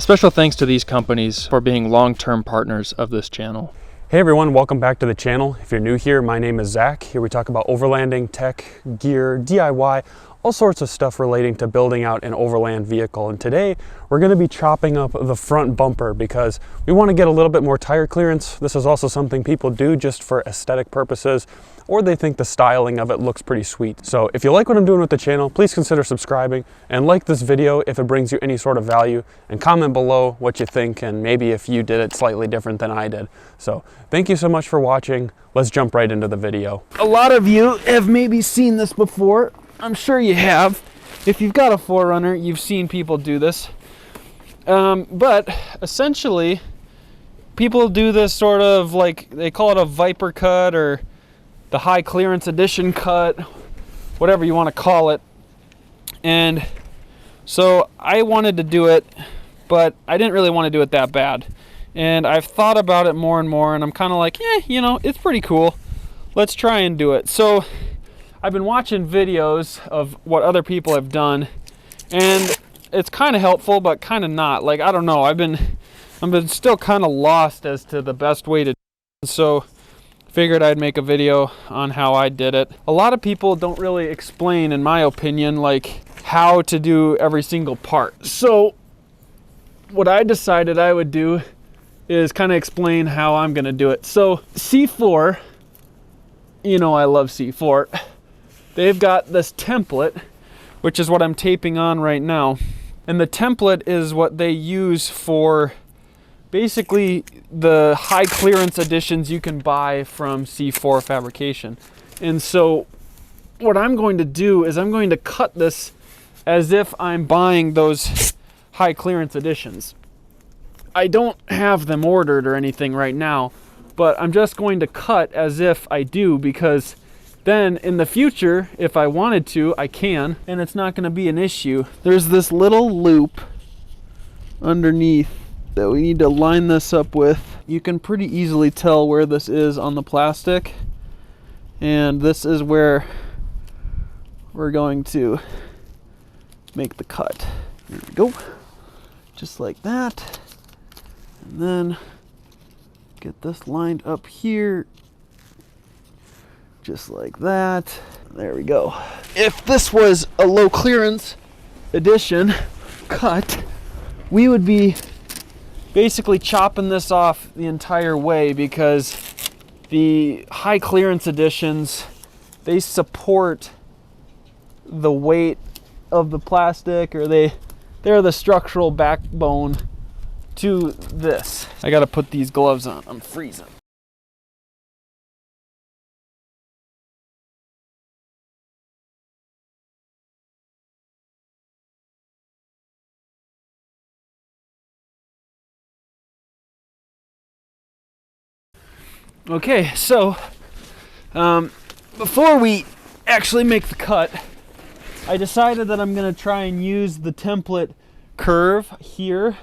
Special thanks to these companies for being long-term partners of this channel. Hey everyone, welcome back to the channel. If you're new here, my name is Zach. Here we talk about overlanding, tech, gear, DIY, all sorts of stuff relating to building out an overland vehicle. And today we're going to be chopping up the front bumper because we want to get a little bit more tire clearance. This is also something people do just for aesthetic purposes, or they think the styling of it looks pretty sweet. So if you like what I'm doing with the channel, please consider subscribing and like this video if it brings you any sort of value, and comment below what you think and maybe if you did it slightly different than I did. So thank you so much for watching. Let's jump right into the video. A lot of you have maybe seen this before. I'm sure you have. If you've got a 4Runner, you've seen people do this. But essentially, people do this sort of like, they call it a Viper cut or the high clearance edition cut, whatever you want to call it. And so I wanted to do it, but I didn't really want to do it that bad. And I've thought about it more and more, and I'm kind of like, you know, it's pretty cool. Let's try and do it. So I've been watching videos of what other people have done, and it's kind of helpful, but kind of not. Like, I don't know. I've been still kind of lost as to the best way to do it. So figured I'd make a video on how I did it. A lot of people don't really explain, in my opinion, like how to do every single part. So what I decided I would do is kind of explain how I'm going to do it. So C4, you know, I love C4. They've got this template, which is what I'm taping on right now. And the template is what they use for basically the high clearance editions you can buy from C4 Fabrication. And so what I'm going to do is I'm going to cut this as if I'm buying those high clearance editions. I don't have them ordered or anything right now, but I'm just going to cut as if I do, because then in the future, if I wanted to, I can, and it's not going to be an issue. There's this little loop underneath that we need to line this up with. You can pretty easily tell where this is on the plastic, and this is where we're going to make the cut. There we go. Just like that. And then get this lined up here. Just like that. There we go. If this was a low clearance edition cut, we would be basically chopping this off the entire way, because the high clearance editions, they support the weight of the plastic, or they're the structural backbone to this. I gotta put these gloves on. I'm freezing. Okay, so before we actually make the cut, I decided that I'm going to try and use the template curve here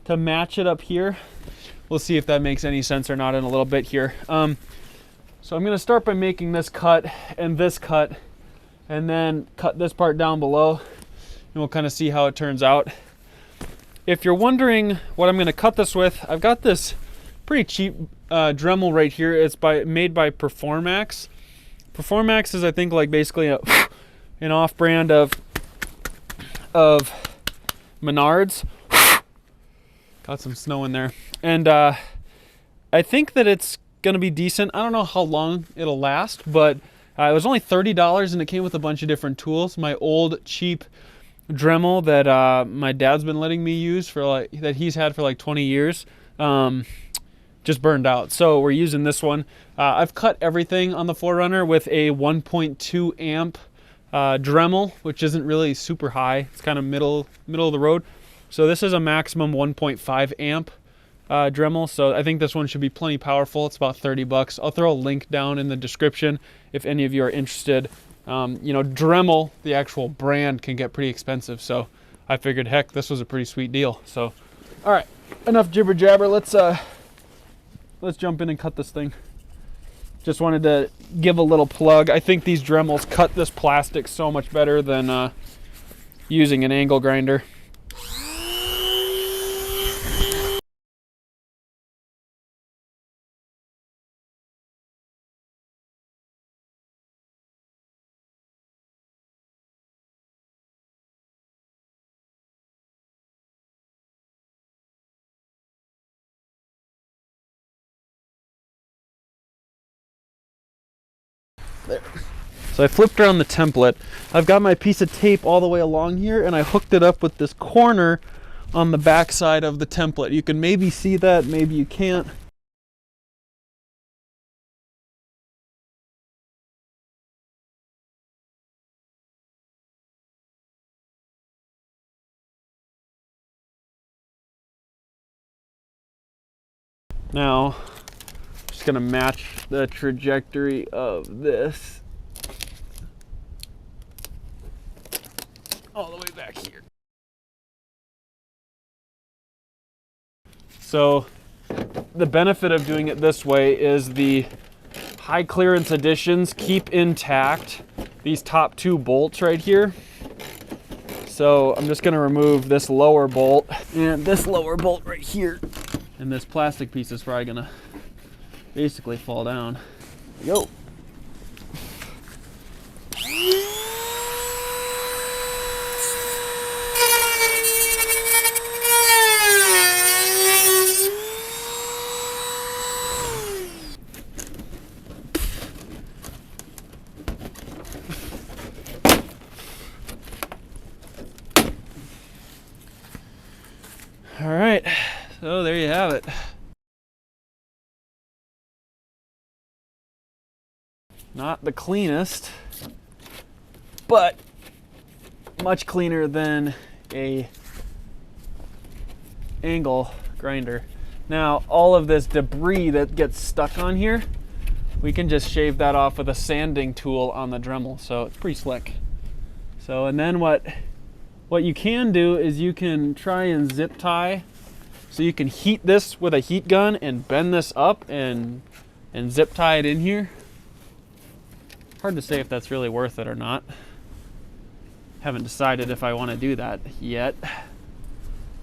to match it up here. We'll see if that makes any sense or not in a little bit here. So I'm going to start by making this cut, and then cut this part down below, and we'll kind of see how it turns out. If you're wondering what I'm going to cut this with, I've got this pretty cheap Dremel right here. It's made by Performax. Performax is, I think, like basically an off-brand of Menards. Got some snow in there, and I think that it's gonna be decent. I don't know how long it'll last, but it was only $30, and it came with a bunch of different tools. My old cheap Dremel that my dad's been letting me use for that he's had for like 20 years. Just burned out, so we're using this one. I've cut everything on the 4Runner with a 1.2 amp Dremel, which isn't really super high. It's kind of middle of the road. So this is a maximum 1.5 amp Dremel, so I think this one should be plenty powerful. It's about 30 bucks. I'll throw a link down in the description if any of you are interested. You know, Dremel, the actual brand, can get pretty expensive, so I figured, heck, this was a pretty sweet deal. So, all right, enough jibber jabber. Let's jump in and cut this thing. Just wanted to give a little plug. I think these Dremels cut this plastic so much better than using an angle grinder. There. So I flipped around the template. I've got my piece of tape all the way along here, and I hooked it up with this corner on the back side of the template. You can maybe see that, maybe you can't. Now, I'm just gonna match the trajectory of this all the way back here. So the benefit of doing it this way is the high clearance additions keep intact these top two bolts right here. So I'm just gonna remove this lower bolt and this lower bolt right here. And this plastic piece is probably gonna basically fall down. There we go. All right, so there you have it. Not the cleanest, but much cleaner than a angle grinder. Now, all of this debris that gets stuck on here, we can just shave that off with a sanding tool on the Dremel, so it's pretty slick. So, and then what you can do is you can try and zip tie. So you can heat this with a heat gun and bend this up and zip tie it in here. Hard to say if that's really worth it or not. Haven't decided if I want to do that yet.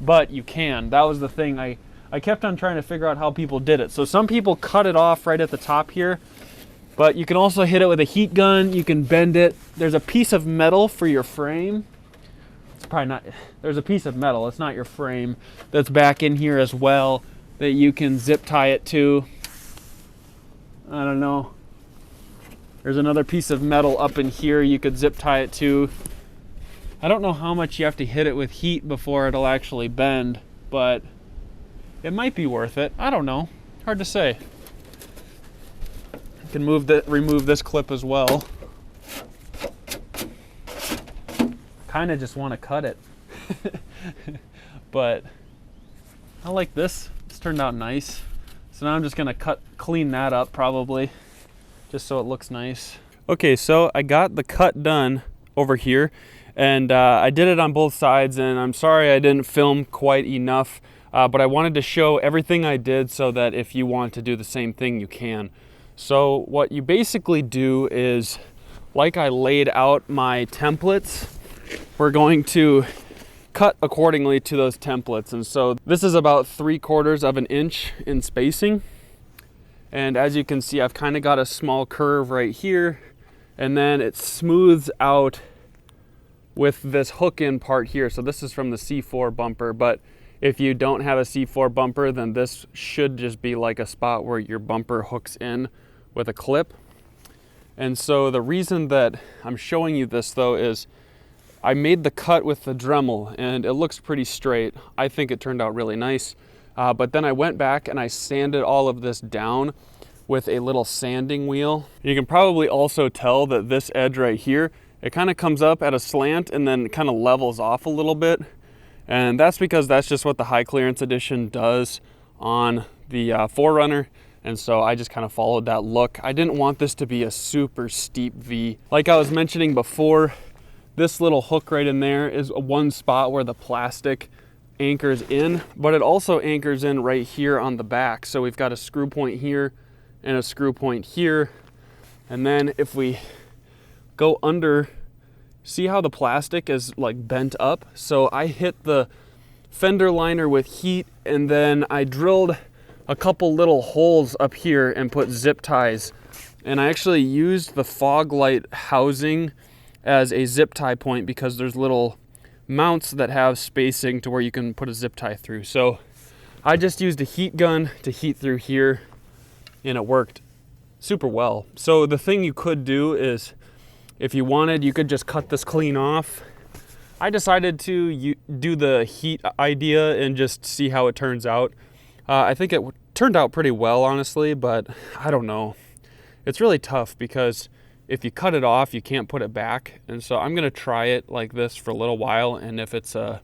But you can. That was the thing. I kept on trying to figure out how people did it. So some people cut it off right at the top here. But you can also hit it with a heat gun. You can bend it. There's a piece of metal for your frame. Probably not, there's a piece of metal, it's not your frame, that's back in here as well that you can zip tie it to. I don't know. There's another piece of metal up in here you could zip tie it to. I don't know how much you have to hit it with heat before it'll actually bend, but it might be worth it. I don't know. Hard to say. I can remove this clip as well. Kind of just want to cut it. But I like this. It's turned out nice. So now I'm just gonna clean that up probably, just so it looks nice. Okay, so I got the cut done over here, and I did it on both sides, and I'm sorry I didn't film quite enough, but I wanted to show everything I did so that if you want to do the same thing, you can. So what you basically do is, like I laid out my templates, we're going to cut accordingly to those templates. And so this is about 3/4 of an inch in spacing. And as you can see, I've kind of got a small curve right here, and then it smooths out with this hook in part here. So this is from the C4 bumper, but if you don't have a C4 bumper, then this should just be like a spot where your bumper hooks in with a clip. And so the reason that I'm showing you this though is I made the cut with the Dremel and it looks pretty straight. I think it turned out really nice. But then I went back and I sanded all of this down with a little sanding wheel. You can probably also tell that this edge right here, it kind of comes up at a slant and then kind of levels off a little bit. And that's because that's just what the high clearance edition does on the 4Runner. And so I just kind of followed that look. I didn't want this to be a super steep V. Like I was mentioning before, this little hook right in there is one spot where the plastic anchors in, but it also anchors in right here on the back. So we've got a screw point here and a screw point here. And then if we go under, see how the plastic is like bent up? So I hit the fender liner with heat, and then I drilled a couple little holes up here and put zip ties. And I actually used the fog light housing as a zip tie point because there's little mounts that have spacing to where you can put a zip tie through. So I just used a heat gun to heat through here, and it worked super well. So the thing you could do is, if you wanted, you could just cut this clean off. I decided to do the heat idea and just see how it turns out. I think it turned out pretty well, honestly, but I don't know. It's really tough because if you cut it off, you can't put it back. And so I'm gonna try it like this for a little while, and if it's a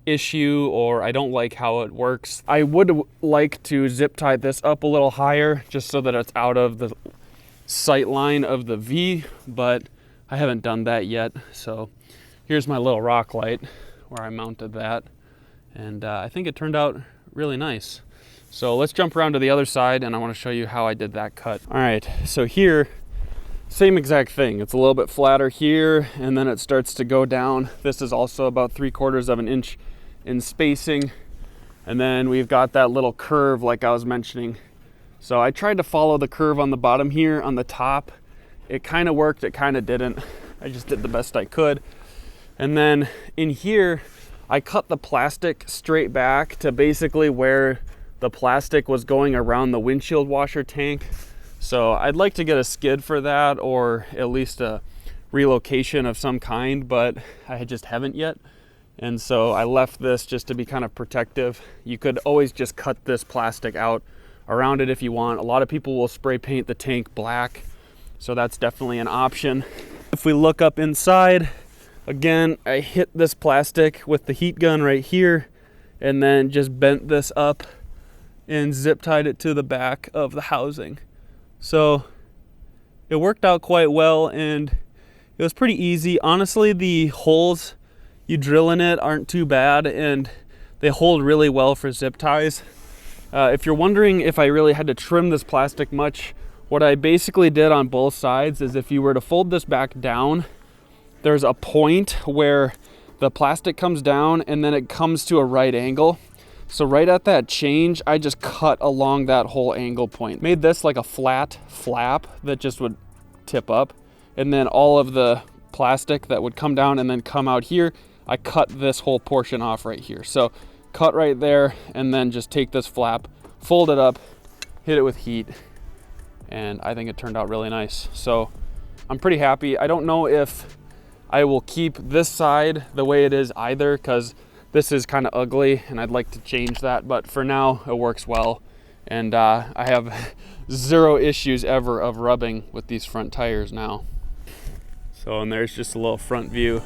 issue or I don't like how it works, I would like to zip tie this up a little higher just so that it's out of the sight line of the V, but I haven't done that yet. So here's my little rock light where I mounted that, and I think it turned out really nice. So let's jump around to the other side and I want to show you how I did that cut. All right, so here, same exact thing. It's a little bit flatter here, and then it starts to go down. This is also about 3/4 of an inch in spacing. And then we've got that little curve like I was mentioning. So I tried to follow the curve on the bottom here on the top. It kind of worked, it kind of didn't. I just did the best I could. And then in here, I cut the plastic straight back to basically where the plastic was going around the windshield washer tank. So I'd like to get a skid for that, or at least a relocation of some kind, but I just haven't yet. And so I left this just to be kind of protective. You could always just cut this plastic out around it if you want. A lot of people will spray paint the tank black, so that's definitely an option. If we look up inside, again, I hit this plastic with the heat gun right here, and then just bent this up and zip tied it to the back of the housing. So it worked out quite well, and it was pretty easy. Honestly, the holes you drill in it aren't too bad, and they hold really well for zip ties. If you're wondering if I really had to trim this plastic much, what I basically did on both sides is, if you were to fold this back down, there's a point where the plastic comes down and then it comes to a right angle. So right at that change, I just cut along that whole angle point. Made this like a flat flap that just would tip up, and then all of the plastic that would come down and then come out here, I cut this whole portion off right here. So cut right there, and then just take this flap, fold it up, hit it with heat, and I think it turned out really nice. So I'm pretty happy. I don't know if I will keep this side the way it is either, because this is kind of ugly and I'd like to change that, but for now it works well. And I have zero issues ever of rubbing with these front tires now. So, and there's just a little front view.